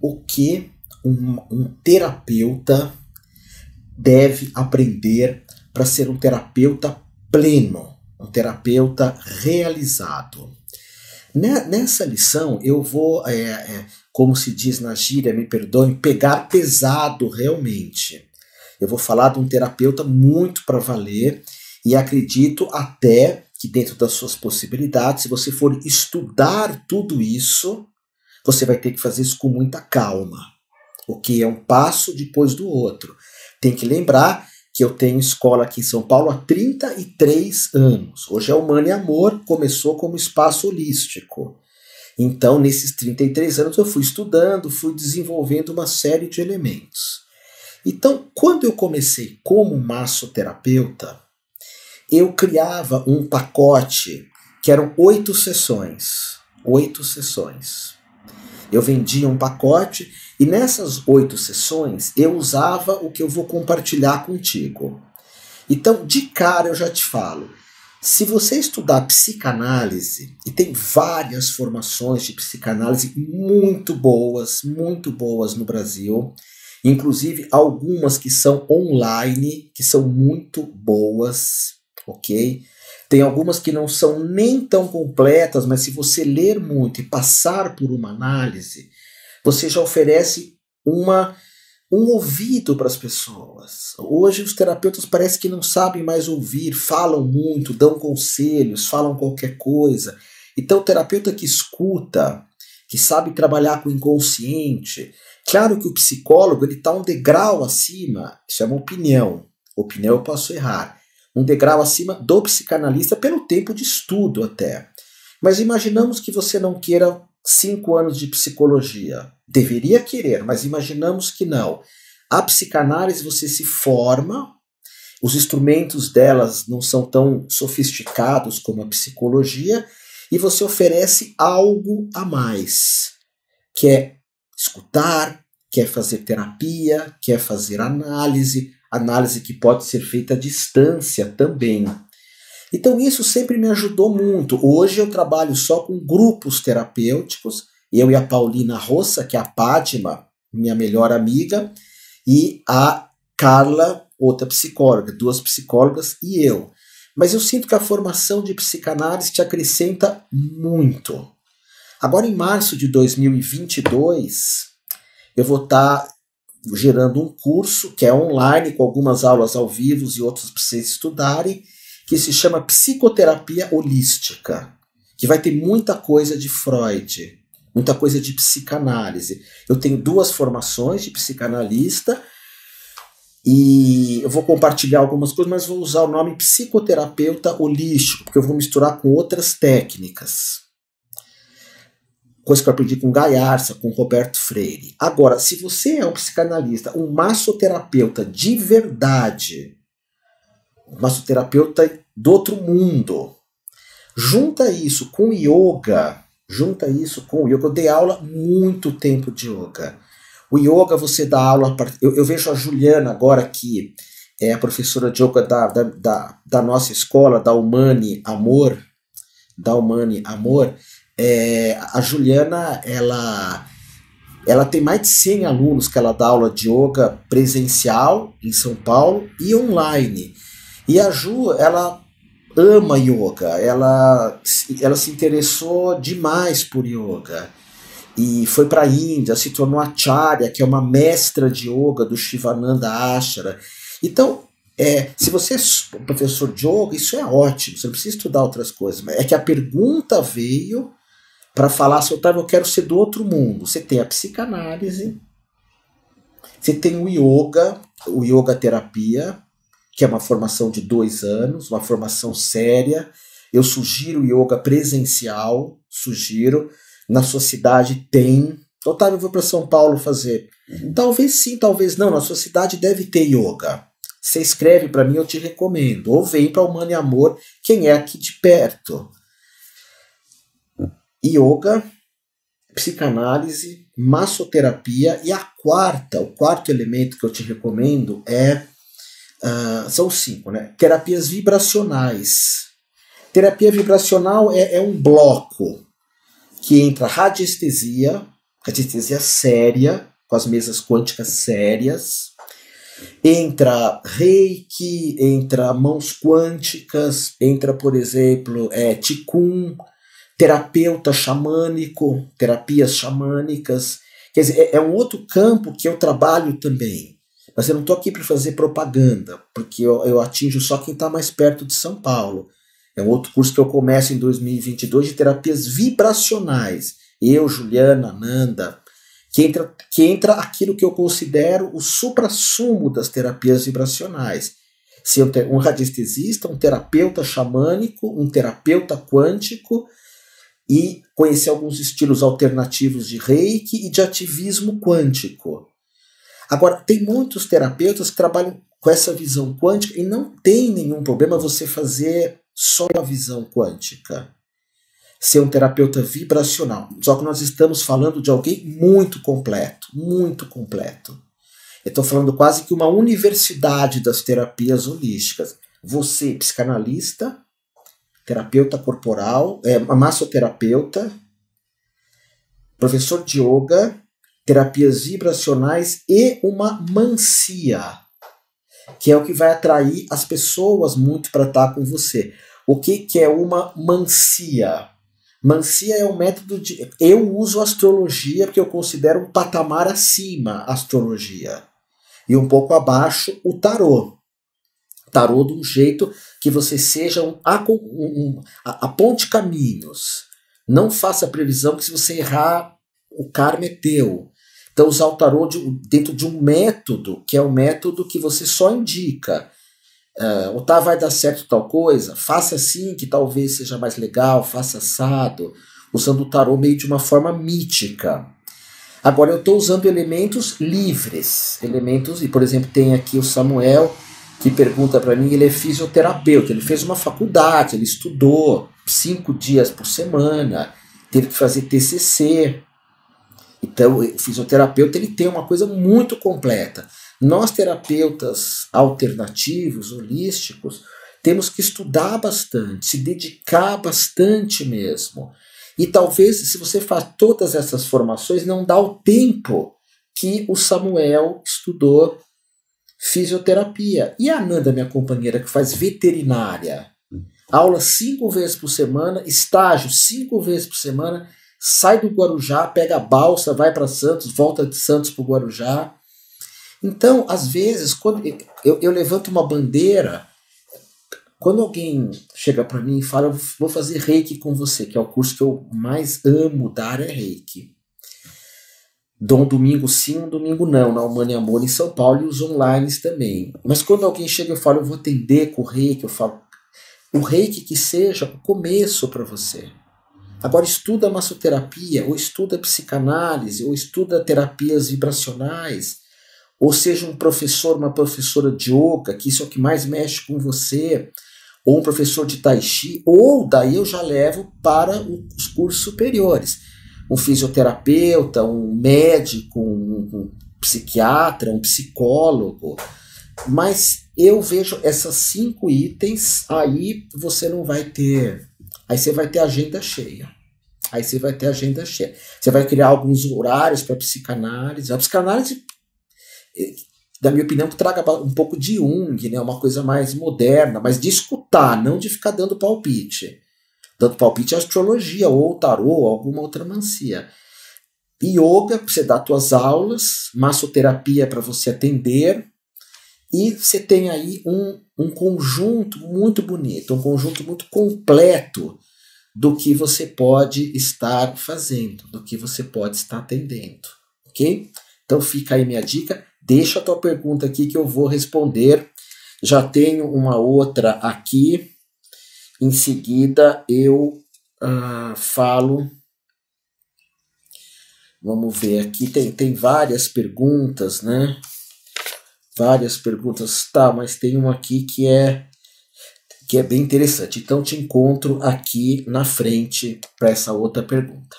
o que um terapeuta deve aprender para ser um terapeuta pleno, um terapeuta realizado. Nessa lição eu vou, como se diz na gíria, me perdoem, pegar pesado realmente. Eu vou falar de um terapeuta muito para valer e acredito até que dentro das suas possibilidades, se você for estudar tudo isso, você vai ter que fazer isso com muita calma, porque é um passo depois do outro. Tem que lembrar que eu tenho escola aqui em São Paulo há 33 anos. Hoje é Humana e Amor, começou como espaço holístico. Então, nesses 33 anos eu fui estudando, fui desenvolvendo uma série de elementos. Então, quando eu comecei como massoterapeuta, eu criava um pacote que eram 8 sessões. 8 sessões. Eu vendia um pacote e nessas 8 sessões eu usava o que eu vou compartilhar contigo. Então, de cara eu já te falo, se você estudar psicanálise, e tem várias formações de psicanálise muito boas no Brasil, inclusive algumas que são online, que são muito boas, ok? Tem algumas que não são nem tão completas, mas se você ler muito e passar por uma análise, você já oferece um ouvido para as pessoas. Hoje os terapeutas parece que não sabem mais ouvir, falam muito, dão conselhos, falam qualquer coisa. Então o terapeuta que escuta, que sabe trabalhar com o inconsciente, claro que o psicólogo ele está um degrau acima, isso é uma opinião eu posso errar, um degrau acima do psicanalista pelo tempo de estudo até. Mas imaginamos que você não queira 5 anos de psicologia. Deveria querer, mas imaginamos que não. A psicanálise você se forma, os instrumentos delas não são tão sofisticados como a psicologia, e você oferece algo a mais. Quer escutar, quer fazer terapia, quer fazer análise que pode ser feita à distância também. Então isso sempre me ajudou muito. Hoje eu trabalho só com grupos terapêuticos, eu e a Paulina Roça, que é a Pátima, minha melhor amiga, e a Carla, outra psicóloga, 2 psicólogas e eu. Mas eu sinto que a formação de psicanálise te acrescenta muito. Agora em março de 2022, eu vou estar gerando um curso que é online, com algumas aulas ao vivo e outros para vocês estudarem, que se chama Psicoterapia Holística, que vai ter muita coisa de Freud, muita coisa de psicanálise. Eu tenho 2 formações de psicanalista e eu vou compartilhar algumas coisas, mas vou usar o nome psicoterapeuta holístico, porque eu vou misturar com outras técnicas. Coisa que eu aprendi com Gaiarsa, com Roberto Freire. Agora, se você é um psicanalista, um massoterapeuta de verdade, um massoterapeuta do outro mundo, junta isso com yoga, eu dei aula muito tempo de yoga. O yoga você dá aula, eu vejo a Juliana agora que é a professora de yoga da nossa escola, da Humana Amor, a Juliana, ela tem mais de 100 alunos que ela dá aula de yoga presencial em São Paulo e online. E a Ju, ela ama yoga, ela se interessou demais por yoga. E foi para a Índia, se tornou acharya, que é uma mestra de yoga do Shivananda Ashara. Então, se você é professor de yoga, isso é ótimo, você não precisa estudar outras coisas. Mas é que a pergunta veio para falar assim, Otávio, eu quero ser do outro mundo. Você tem a psicanálise, você tem o yoga terapia, que é uma formação de 2 anos, uma formação séria. Eu sugiro yoga presencial, na sua cidade tem. Otávio, eu vou para São Paulo fazer. Talvez sim, talvez não, na sua cidade deve ter yoga. Você escreve para mim, eu te recomendo. Ou vem para Humana e Amor, quem é aqui de perto. Yoga, psicanálise, massoterapia e o quarto elemento que eu te recomendo são 5, né? Terapias vibracionais. Terapia vibracional é um bloco que entra radiestesia, radiestesia séria, com as mesas quânticas sérias. Entra reiki, entra mãos quânticas, entra, por exemplo, Qigong, terapeuta xamânico, terapias xamânicas. Quer dizer, é um outro campo que eu trabalho também. Mas eu não estou aqui para fazer propaganda, porque eu atinjo só quem está mais perto de São Paulo. É um outro curso que eu começo em 2022 de terapias vibracionais. Eu, Juliana, Nanda, que entra aquilo que eu considero o suprassumo das terapias vibracionais. Ser um radiestesista, um terapeuta xamânico, um terapeuta quântico e conhecer alguns estilos alternativos de reiki e de ativismo quântico. Agora, tem muitos terapeutas que trabalham com essa visão quântica e não tem nenhum problema você fazer só a visão quântica. Ser um terapeuta vibracional. Só que nós estamos falando de alguém muito completo, muito completo. Eu estou falando quase que uma universidade das terapias holísticas. Você, psicanalista, terapeuta corporal, massoterapeuta, professor de yoga, terapias vibracionais e uma mancia, que é o que vai atrair as pessoas muito para estar com você. O que é uma mancia? Mancia é um método de... Eu uso astrologia porque eu considero um patamar acima a astrologia. E um pouco abaixo o tarô. Tarô de um jeito que você seja aponte caminhos. Não faça previsão que se você errar, o karma é teu. Então usar o tarô dentro de um método, que é um método que você só indica. Vai dar certo tal coisa, faça assim que talvez seja mais legal, faça assado, usando o tarô meio de uma forma mítica. Agora eu estou usando elementos livres, e por exemplo tem aqui o Samuel que pergunta para mim, ele é fisioterapeuta, ele fez uma faculdade, ele estudou 5 dias por semana, teve que fazer TCC, então o fisioterapeuta ele tem uma coisa muito completa. Nós, terapeutas alternativos, holísticos, temos que estudar bastante, se dedicar bastante mesmo. E talvez, se você faz todas essas formações, não dá o tempo que o Samuel estudou fisioterapia. E a Nanda, minha companheira, que faz veterinária, aula 5 vezes por semana, estágio 5 vezes por semana, sai do Guarujá, pega a balsa, vai para Santos, volta de Santos para o Guarujá. Então, às vezes, quando eu levanto uma bandeira, quando alguém chega para mim e fala, eu vou fazer reiki com você, que é o curso que eu mais amo dar, é reiki. Dou um domingo sim, um domingo não, na Humana e Amor em São Paulo e os online também. Mas quando alguém chega e fala, eu vou atender com o reiki, eu falo, o reiki que seja o começo para você. Agora estuda massoterapia, ou estuda psicanálise, ou estuda terapias vibracionais, ou seja um professor, uma professora de yoga, que isso é o que mais mexe com você, ou um professor de tai chi, ou daí eu já levo para os cursos superiores. Um fisioterapeuta, um médico, um psiquiatra, um psicólogo. Mas eu vejo essas 5 itens, aí você não vai ter... Aí você vai ter agenda cheia. Você vai criar alguns horários para psicanálise. A psicanálise, na minha opinião, que traga um pouco de Jung, né? Uma coisa mais moderna, mas de escutar, não de ficar dando palpite. Dando palpite é astrologia, ou tarô, ou alguma outra mancia. Yoga, para você dar suas aulas, massoterapia para você atender, e você tem aí um conjunto muito bonito, um conjunto muito completo do que você pode estar fazendo, do que você pode estar atendendo, ok? Então fica aí minha dica, deixa a tua pergunta aqui que eu vou responder. Já tenho uma outra aqui, em seguida eu falo. Vamos ver aqui, tem várias perguntas, né? Várias perguntas, tá, mas tem uma aqui que é bem interessante. Então te encontro aqui na frente para essa outra pergunta.